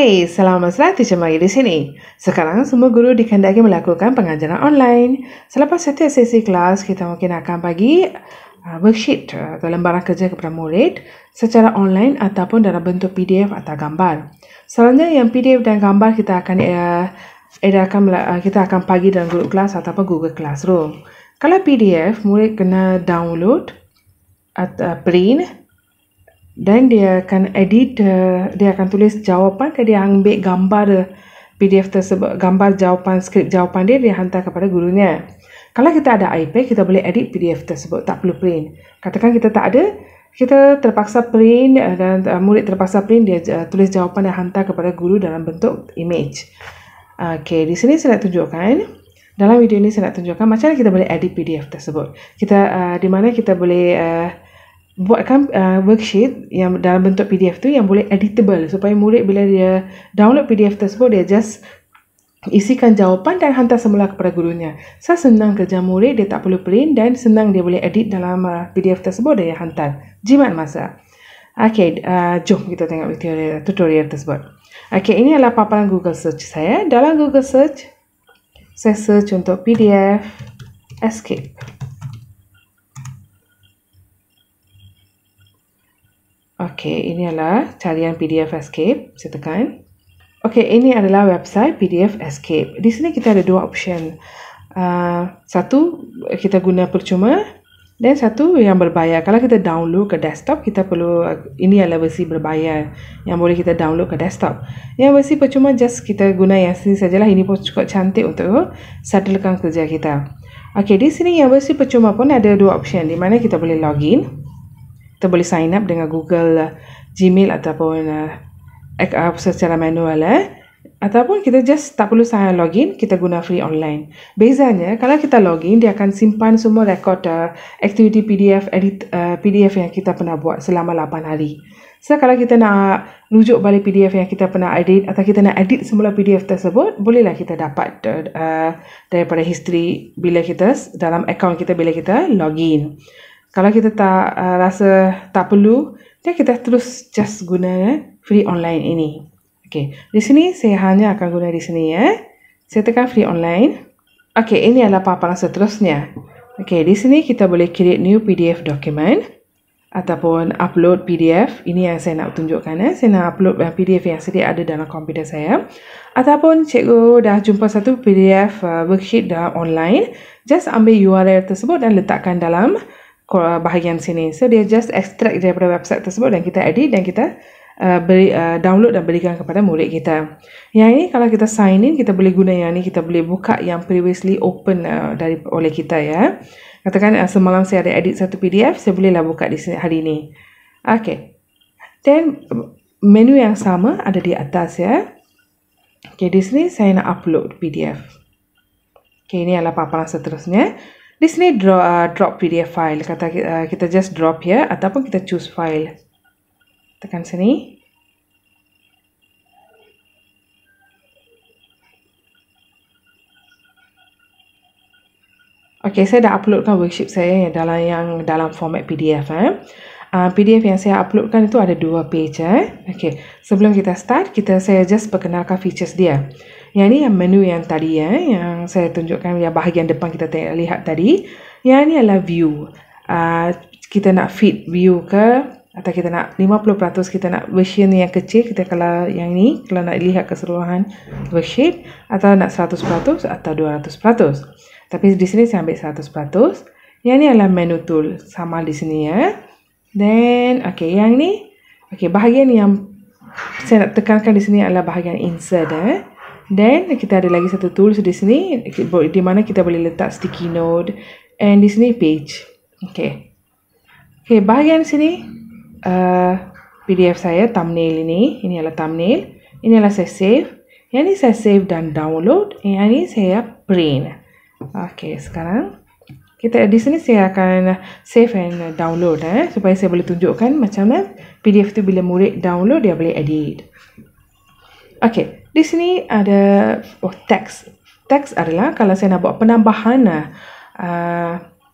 Hai, selamat datang Teacher Mari di sini. Sekarang semua guru dikehendaki melakukan pengajaran online. Selepas setiap sesi kelas, kita mungkin akan bagi worksheet atau lembaran kerja kepada murid secara online ataupun dalam bentuk PDF atau gambar. Selalunya yang PDF dan gambar kita akan bagi dalam grup kelas ataupun Google Classroom. Kalau PDF, murid kena download atau print dan dia akan edit, dia akan tulis jawapan dan dia ambil gambar PDF tersebut, gambar jawapan, skrip jawapan dia hantar kepada gurunya. Kalau kita ada iPad, kita boleh edit PDF tersebut, tak perlu print. Katakan kita tak ada, kita terpaksa print dan murid terpaksa print, dia tulis jawapan dan hantar kepada guru dalam bentuk image. Okey, di sini saya nak tunjukkan, dalam video ini saya nak tunjukkan macam mana kita boleh edit PDF tersebut. Di mana kita boleh buatkan worksheet yang dalam bentuk PDF tu yang boleh editable supaya murid bila dia download PDF tersebut dia just isikan jawapan dan hantar semula kepada gurunya. Senang kerja murid, dia tak perlu print dan senang dia boleh edit dalam PDF tersebut dan dia hantar. Jimat masa. Okey, jom kita tengok tutorial tersebut. Okey, ini adalah paparan Google search saya. Dalam Google search saya search untuk PDF Escape. Okey, ini adalah carian PDF Escape. Saya tekan. Okey, ini adalah website PDF Escape. Di sini kita ada dua option. Satu, kita guna percuma dan satu yang berbayar. Kalau kita download ke desktop, kita perlu, ini adalah versi berbayar yang boleh kita download ke desktop. Yang versi percuma, just kita guna yang sini sajalah. Ini pun cukup cantik untuk settlekan kerja kita. Okey, di sini yang versi percuma pun ada dua option di mana kita boleh login. Kita boleh sign up dengan Google Gmail ataupun secara manual ataupun kita just tak perlu sign login, kita guna free online. Bezanya kalau kita login, dia akan simpan semua rekod activity PDF yang kita pernah buat selama 8 hari. So kalau kita nak rujuk balik PDF yang kita pernah edit atau kita nak edit semula PDF tersebut, bolehlah kita dapat daripada history bila kita dalam account kita bila kita login. Kalau kita tak rasa tak perlu, dan kita terus just guna free online ini. Okey, di sini saya hanya akan guna di sini ya. Saya tekan free online. Okey, ini adalah paparan seterusnya. Okey, di sini kita boleh create new PDF document ataupun upload PDF. Ini yang saya nak tunjukkan ya. Saya nak upload PDF yang sedia ada dalam komputer saya. Ataupun cikgu dah jumpa satu PDF worksheet dalam online, just ambil URL tersebut dan letakkan dalam bahagian sini. So dia just extract daripada website tersebut dan kita edit dan kita download dan berikan kepada murid kita. Yang ini kalau kita sign in, kita boleh guna yang ini, kita boleh buka yang previously open oleh kita ya. Katakan semalam saya ada edit satu PDF, saya bolehlah buka di sini hari ini. Okey. Dan menu yang sama ada di atas ya. Okey, di sini saya nak upload PDF. Okey, ini adalah paparan seterusnya. Di sini drop PDF file. Kita just drop here ataupun kita choose file. Tekan sini. Okey, saya dah uploadkan worksheet saya dalam format PDF. PDF yang saya uploadkan itu ada 2 page. Okey, sebelum kita start, saya just perkenalkan features dia. Yang ni yang menu yang tadi yang saya tunjukkan yang bahagian depan kita lihat tadi. Yang ni adalah view. Kita nak fit view ke atau kita nak 50% kita nak version yang kecil, kita kalau yang ni kalau nak lihat keseluruhan worksheet atau nak 100% atau 200%. Tapi di sini saya ambil 100%. Yang ni adalah menu tool sama di sini ya. Then okey, yang ni bahagian yang saya nak tekankan di sini adalah bahagian insert Dan kita ada lagi satu tools di sini di mana kita boleh letak sticky note and di sini page. Okey. Okey, bahagian sini PDF saya thumbnail ini adalah thumbnail. Ini adalah saya save. Yang ni saya save dan download. Yang ni saya print. Okey, sekarang kita di sini saya akan save and download supaya saya boleh tunjukkan macam mana PDF tu bila murid download dia boleh edit. Okey. Di sini ada teks. Teks adalah kalau saya nak buat penambahan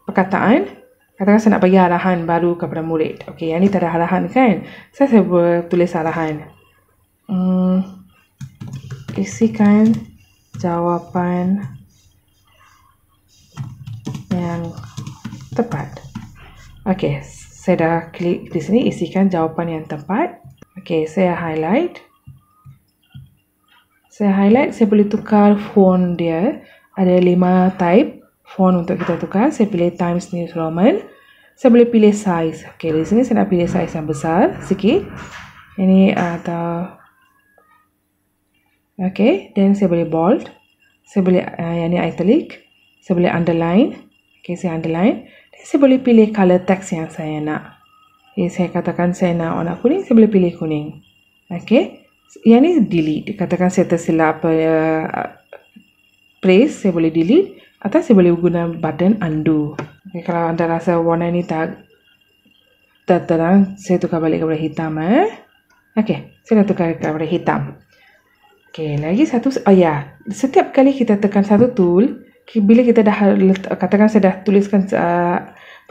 perkataan, katakan saya nak bagi arahan baru kepada murid. Okey, yang ni tak ada arahan kan? Saya tulis arahan. isikan jawapan yang tepat. Okey, saya dah klik di sini isikan jawapan yang tepat. Okey, saya highlight. Saya boleh tukar font dia. Ada 5 type font untuk kita tukar. Saya pilih Times New Roman. Saya boleh pilih size. Okey, di sini saya nak pilih size yang besar sikit. Ini atau okey, dan saya boleh bold. Saya boleh yang ni italic. Saya boleh underline. Okey, saya underline. Dan saya boleh pilih color text yang saya nak. Okay, saya katakan saya nak warna kuning, saya boleh pilih kuning. Okey. Yang ni delete. Katakan saya tersilap place, saya boleh delete atau saya boleh guna button undo. Okay, kalau anda rasa warna ni tak terang, saya tukar balik kepada hitam. Okey, saya dah tukar kepada hitam. Okey, lagi satu. Oh ya, setiap kali kita tekan satu tool, bila kita dah katakan saya dah tuliskan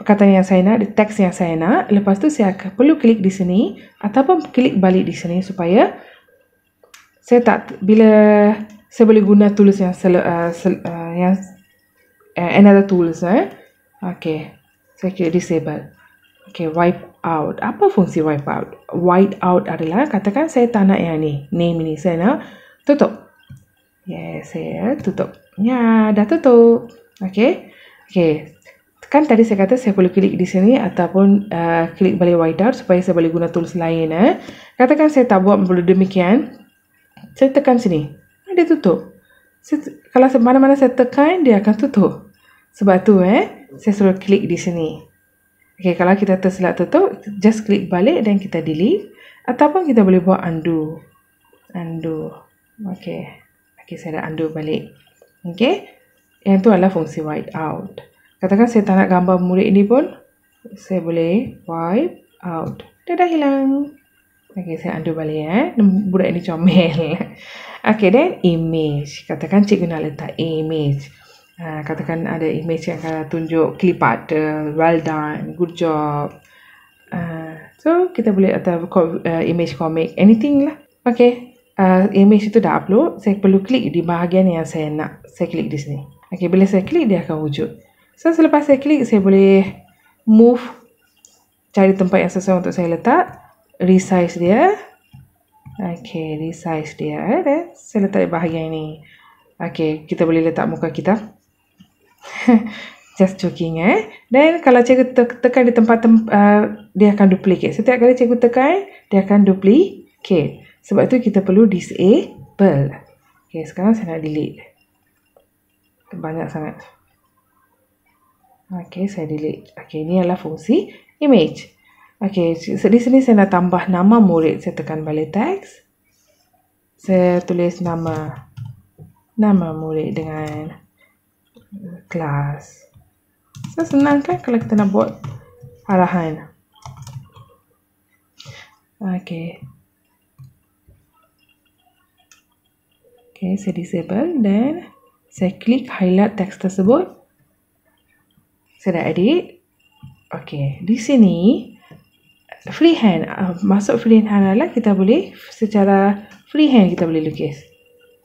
perkataan yang saya nak, teks yang saya nak, lepas tu saya perlu klik di sini ataupun klik balik di sini supaya saya bila saya boleh guna tools yang another tools. Okey, saya klik disable. Okey, wipe out. Apa fungsi wipe out? White out adalah katakan saya tak nak yang ni, name ini, saya nak tutup. Yes, saya tutup. Ya, dah tutup. Okey. Okey. Kan tadi saya kata saya boleh klik di sini ataupun klik balik white out supaya saya boleh guna tools lain. Katakan saya tak buat demikian. Saya tekan sini. Dia tutup. Kalau mana-mana saya tekan, dia akan tutup. Sebab tu saya suruh klik di sini. Okey, kalau kita tersilap tutup, just klik balik dan kita delete. Ataupun kita boleh buat undo. Undo. Okey. Okey, saya dah undo balik. Okey. Yang tu adalah fungsi white out. Katakan saya tak nak gambar murid ini pun, saya boleh wipe out. Dia dah hilang. Okey, saya undo balik. Budak ini comel. Okey, then image. Katakan cikgu nak letak image. Katakan ada image yang akan tunjuk clipart, well done, good job. So, kita boleh atau image comic, anything lah. Okey, image itu dah upload. Saya perlu klik di bahagian yang saya nak. Saya klik di sini. Okey, bila saya klik, dia akan wujud. So, selepas saya klik, saya boleh move, cari tempat yang sesuai untuk saya letak, resize dia. Okey, resize dia. Dan saya letak di bahagian ini. Okey, kita boleh letak muka kita. Just joking. Dan kalau cikgu tekan di tempat dia akan duplicate. Setiap kali cikgu tekan, dia akan duplicate. Sebab tu kita perlu disable. Okey, sekarang saya nak delete. Banyak sangat. Okey, saya delete. Okey, ini adalah fungsi image. Okey, di sini saya nak tambah nama murid. Saya tekan balik teks. Saya tulis nama murid dengan kelas. So, senang kan kalau kita nak buat arahan. Okey. Okey, saya disable dan saya klik highlight teks tersebut. Saya dah edit. Okey, di sini freehand. Masuk freehand adalah kita boleh secara freehand kita boleh lukis.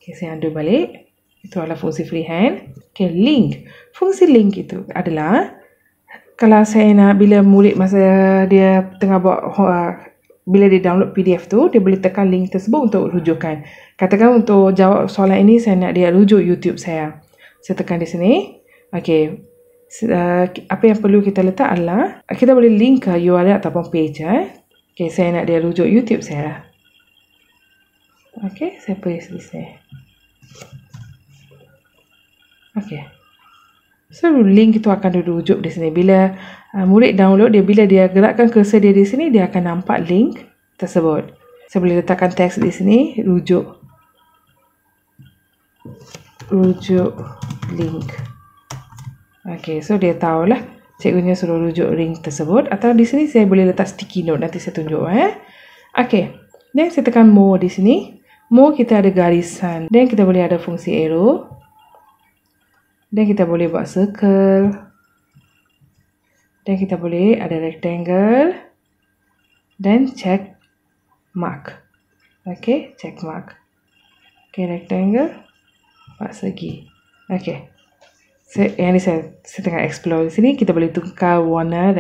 Okey, saya undo balik. Itu adalah fungsi freehand. Okey, link. Fungsi link itu adalah kalau saya nak bila murid masa dia tengah buat bila dia download PDF tu, dia boleh tekan link tersebut untuk rujukan. Katakan untuk jawab soalan ini saya nak dia rujuk YouTube saya. Saya tekan di sini. Okey. Apa yang perlu kita letak adalah kita boleh link ke URL ataupun page. Okey, saya nak dia rujuk YouTube saya. Okey, saya paste di sini. Okey. So link itu akan dirujuk di sini. Bila murid download dia, bila dia gerakkan cursor dia di sini, dia akan nampak link tersebut. Saya boleh letakkan teks di sini, rujuk link. Okey, so dia tahulah cikgunya suruh rujuk link tersebut. Atau di sini saya boleh letak sticky note, nanti saya tunjuk. Okey, dan saya tekan more di sini. More kita ada garisan dan kita boleh ada fungsi arrow. Dan kita boleh buat circle. Dan kita boleh ada rectangle. Dan check mark. Okey, check mark. Okay, rectangle 4 segi. Okay. Yang ni saya tengah explore. Di sini kita boleh tukar warna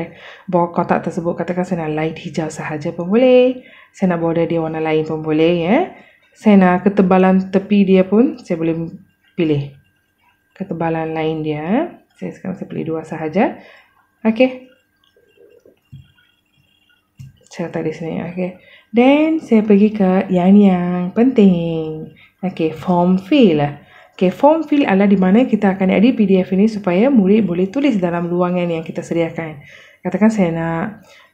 bawah kotak tersebut. Katakan saya nak light hijau sahaja pun boleh. Saya nak border dia warna lain pun boleh, ya. Saya nak ketebalan tepi dia pun saya boleh pilih ketebalan lain dia. Sekarang saya pilih 2 sahaja. Okay. Saya letak di sini. Okay. Dan saya pergi ke yang penting. Okay, form fill. Okay, form fill adalah di mana kita akan edit PDF ini supaya murid boleh tulis dalam ruangan yang kita sediakan. Katakan saya nak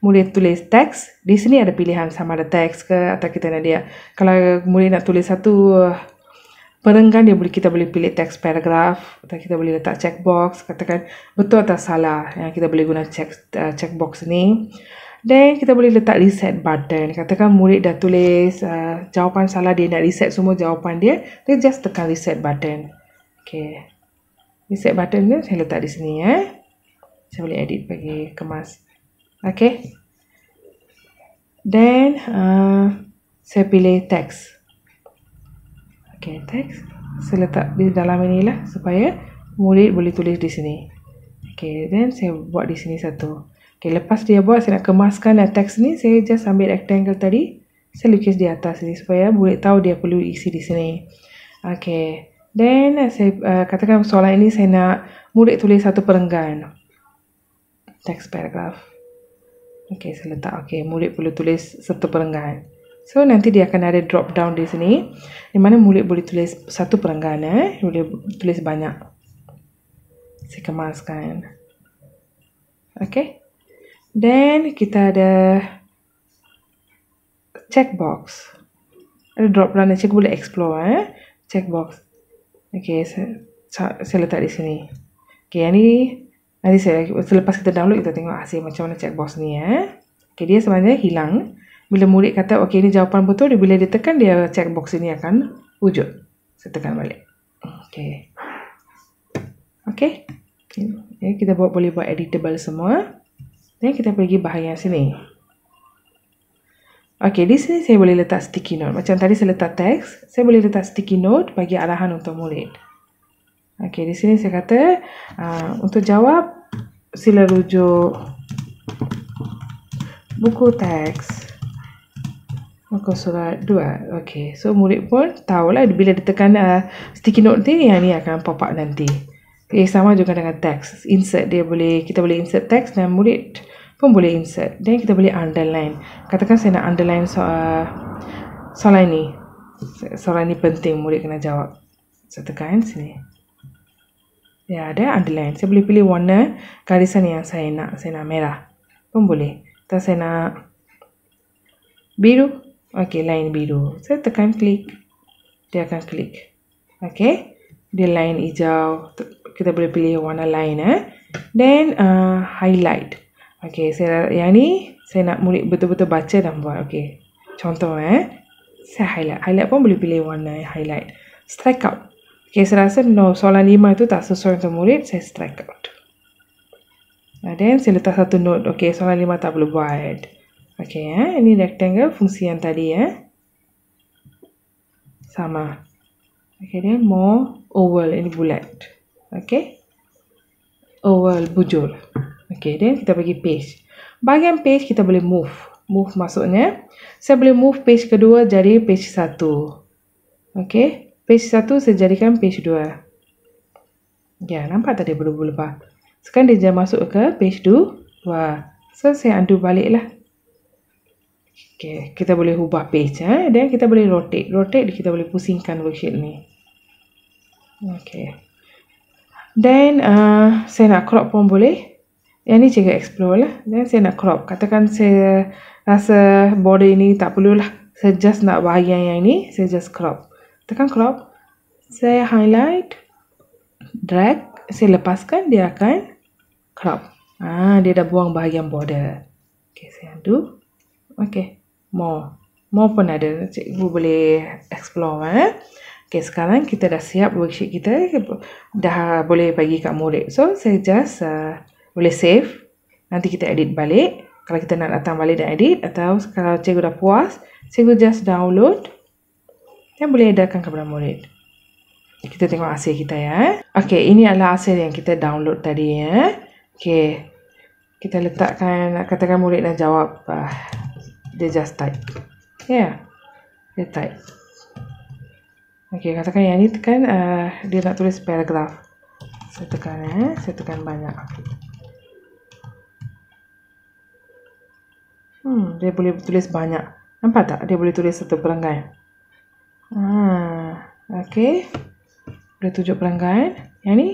murid tulis teks. Di sini ada pilihan sama ada teks ke atau kita nak dia. Kalau murid nak tulis satu perenggan, kita boleh pilih teks paragraf atau kita boleh letak checkbox. Katakan betul atau salah. Yang kita boleh guna checkbox ni. Dan kita boleh letak reset button. Katakan murid dah tulis jawapan salah, dia nak reset semua jawapan dia. Dia just tekan reset button. Okay. Reset button ni saya letak di sini, ya. Saya boleh edit bagi kemas. Okay. Dan saya pilih teks. Okay, teks. Saya letak di dalam inilah supaya murid boleh tulis di sini. Okay, dan saya buat di sini satu. Okay, lepas dia buat, saya nak kemaskan teks ni, saya just ambil rectangle tadi, saya lukis di atas ni supaya murid tahu dia perlu isi di sini. Okay, dan saya katakan soalan ini saya nak murid tulis satu perenggan. Teks paragraf. Okay, saya letak. Okay, murid perlu tulis satu perenggan. So, nanti dia akan ada drop down di sini, di mana murid boleh tulis satu perenggan, boleh tulis banyak. Saya kemaskan. Okay. Dan kita ada checkbox. Ada drop down dan cikgu boleh explore. Checkbox. Okay, saya letak di sini. Okay, yang ni nanti selepas kita download kita tengok hasil macam mana checkbox ni. Okay, dia sebenarnya hilang. Bila murid kata okay ni jawapan betul, bila dia tekan dia checkbox ini akan wujud. Saya tekan balik. Okay. Okay. Okay, kita boleh buat editable semua. Dan kita pergi bahagian sini. Okey, di sini saya boleh letak sticky note. Macam tadi saya letak teks, saya boleh letak sticky note bagi arahan untuk murid. Okey, di sini saya kata untuk jawab sila rujuk buku teks muka surat 2. Okey, so murid pun tahulah bila ditekan sticky note ni, yang ni akan pop up nanti. Okay, sama juga dengan teks. Insert kita boleh insert teks dan murid pun boleh insert. Dan kita boleh underline. Katakan saya nak underline soalan ni. Soalan ni penting, murid kena jawab. Saya tekan sini. Ya, ada underline. Saya boleh pilih warna garisan yang saya nak. Saya nak merah pun boleh. Atau saya nak biru. Okey, line biru. Saya tekan klik. Dia akan klik. Okey. Dia line hijau. Kita boleh pilih warna lain. Dan highlight. Okey, yang ni saya nak murid betul-betul baca dan buat. Okey. Contoh saya highlight. Highlight pun boleh pilih warna highlight. Strike out. Okey, saya rasa soalan 5 itu tak sesuai untuk murid, saya strike out. Dan saya letak satu note. Okey, soalan 5 tak boleh buat. Okey, ini rectangle fungsi yang tadi sama. Okey, dan more oval, ini bulat. Okey. Oval bujur. Okey, dan kita pergi page. Bahagian page kita boleh move. Move maksudnya saya boleh move page kedua jadi page 1. Okey, page 1 saya jadikan page 2. Ya, nampak tadi berubah-ubah. Sekarang dia dah masuk ke page 2. So saya undo baliklah. Okey, kita boleh ubah page dan kita boleh rotate. Rotate kita boleh pusingkan worksheet ni. Okey. Dan saya nak crop pun boleh. Yang ni cikgu explore lah. Dan saya nak crop. Katakan saya rasa border ini tak perlulah. Saya just nak bahagian yang ini. Saya just crop. Tekan crop. Saya highlight. Drag. Saya lepaskan. Dia akan crop. Dia dah buang bahagian border. Okay, saya undo. Okay. More. More pun ada. Cikgu boleh explore. Okay, sekarang kita dah siap worksheet kita. Dah boleh bagi kat murid. So, saya just boleh save. Nanti kita edit balik. Kalau kita nak datang balik dan edit. Atau kalau cikgu dah puas, cikgu just download. yang boleh edarkan kepada murid. Kita tengok hasil kita ya. Okey, ini adalah hasil yang kita download tadi ya. Okey. Kita letakkan, katakan murid nak jawab, dia just type. Ya. Dia type. Okey, katakan yang ni tekan dia nak tulis paragraf. Saya tekan banyak. Dia boleh tulis banyak. Nampak tak? Dia boleh tulis satu perenggan. Okey. Boleh tunjuk perenggan. Yang ni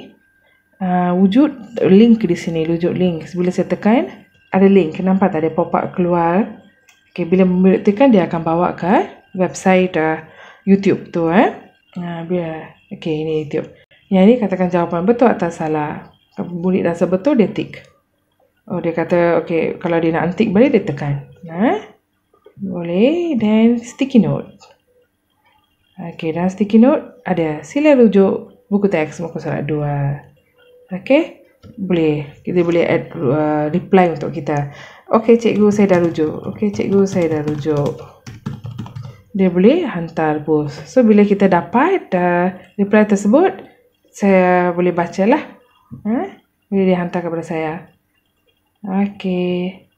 wujud link di sini, wujud link. Bila saya tekan ada link. Nampak tak? Dia pop up keluar. Okey, bila murid tekan dia akan bawa ke website YouTube tu okey, ini YouTube. Yang ni katakan jawapan betul atau salah. Kalau murid rasa betul dia tick. Oh, dia kata okey, kalau dia nak untick balik dia tekan. Boleh. Dan sticky note. Okey, dan sticky note ada sila rujuk buku teks muka surat 2. Okey, boleh. Kita boleh add reply untuk kita. Okey, cikgu saya dah rujuk. Okey, cikgu saya dah rujuk. Dia boleh hantar post. So bila kita dapat reply tersebut, saya boleh bacalah. Boleh dia hantar kepada saya. Okey.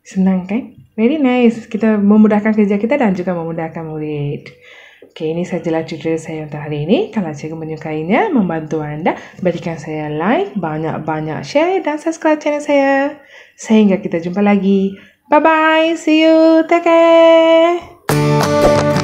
Senang kan? Very nice. Kita memudahkan kerja kita dan juga memudahkan murid. Okey, ini sajalah tutorial saya untuk hari ini. Kalau cikgu menyukainya, membantu anda, berikan saya like, banyak-banyak share dan subscribe channel saya. Sehingga kita jumpa lagi. Bye-bye. See you. Take care.